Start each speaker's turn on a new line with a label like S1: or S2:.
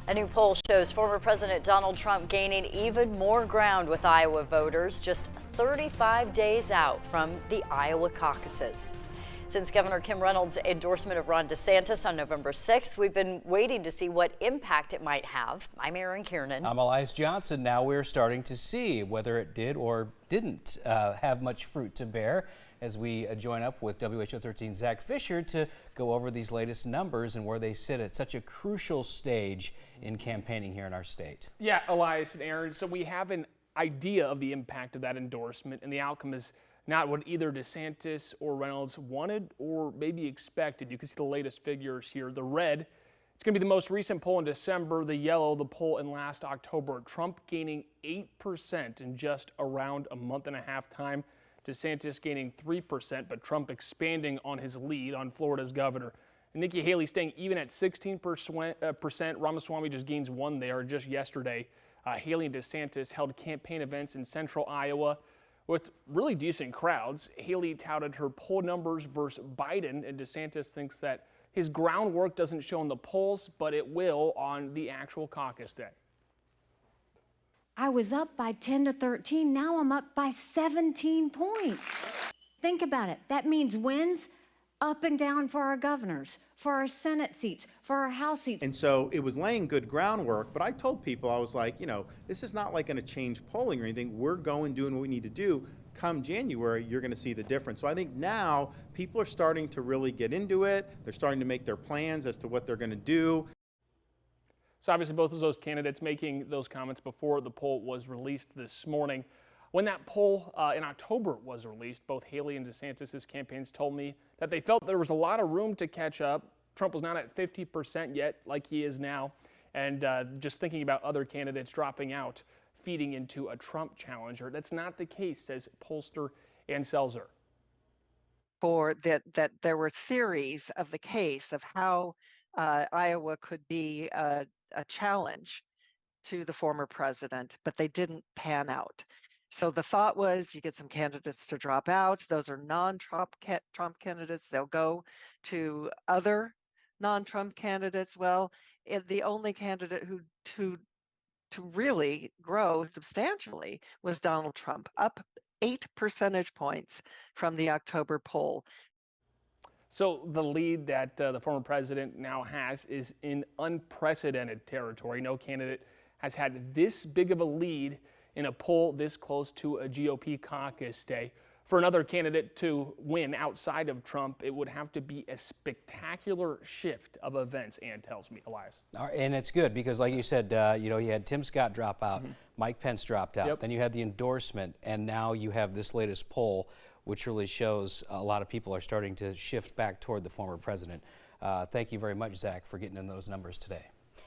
S1: A new poll shows former President Donald Trump gaining even more ground with Iowa voters just 35 days out from the Iowa caucuses. Since Governor Kim Reynolds' endorsement of Ron DeSantis on November 6th, we've been waiting to see what impact it might have. I'm Aaron Kiernan.
S2: I'm Elias Johnson. Now we're starting to see whether it did or didn't have much fruit to bear as we join up with WHO 13 Zach Fisher to go over these latest numbers and where they sit at such a crucial stage in campaigning here in our state.
S3: Yeah, Elias and Aaron, so we have an idea of the impact of that endorsement, and the outcome is not what either DeSantis or Reynolds wanted or maybe expected. You can see the latest figures here. The red, it's going to be the most recent poll in December. The yellow, the poll in last October. Trump gaining 8% in just around a month and a half time. DeSantis gaining 3%, but Trump expanding on his lead on Florida's governor. And Nikki Haley staying even at 16%. Ramaswamy just gains 1 there just yesterday. Haley and DeSantis held campaign events in central Iowa with really decent crowds. Haley touted her poll numbers versus Biden, and DeSantis thinks that his groundwork doesn't show in the polls, but it will on the actual caucus day.
S4: I was up by 10 to 13. Now I'm up by 17 points. Think about it. That means wins up and down for our governors, for our Senate seats, for our House seats.
S5: And so it was laying good groundwork, but I told people, I was like, this is not like going to change polling or anything. We're doing what we need to do. Come January, you're going to see the difference. So I think now people are starting to really get into it. They're starting to make their plans as to what they're going to do.
S3: So obviously both of those candidates making those comments before the poll was released this morning. When that poll in October was released, both Haley and DeSantis' campaigns told me that they felt there was a lot of room to catch up. Trump was not at 50% yet like he is now. And just thinking about other candidates dropping out, feeding into a Trump challenger. That's not the case, says pollster Ann Selzer.
S6: For that there were theories of the case of how Iowa could be a challenge to the former president, but they didn't pan out. So the thought was you get some candidates to drop out. Those are non-Trump candidates. They'll go to other non-Trump candidates. Well, the only candidate who to really grow substantially was Donald Trump, up 8 percentage points from the October poll.
S3: So the lead that the former president now has is in unprecedented territory. No candidate has had this big of a lead in a poll this close to a GOP caucus day. For another candidate to win outside of Trump, it would have to be a spectacular shift of events, Ann tells me, Elias.
S2: And it's good because, like you said, you had Tim Scott drop out, Mike Pence dropped out, then you had the endorsement, and now you have this latest poll, which really shows a lot of people are starting to shift back toward the former president. Thank you very much, Zach, for getting in those numbers today.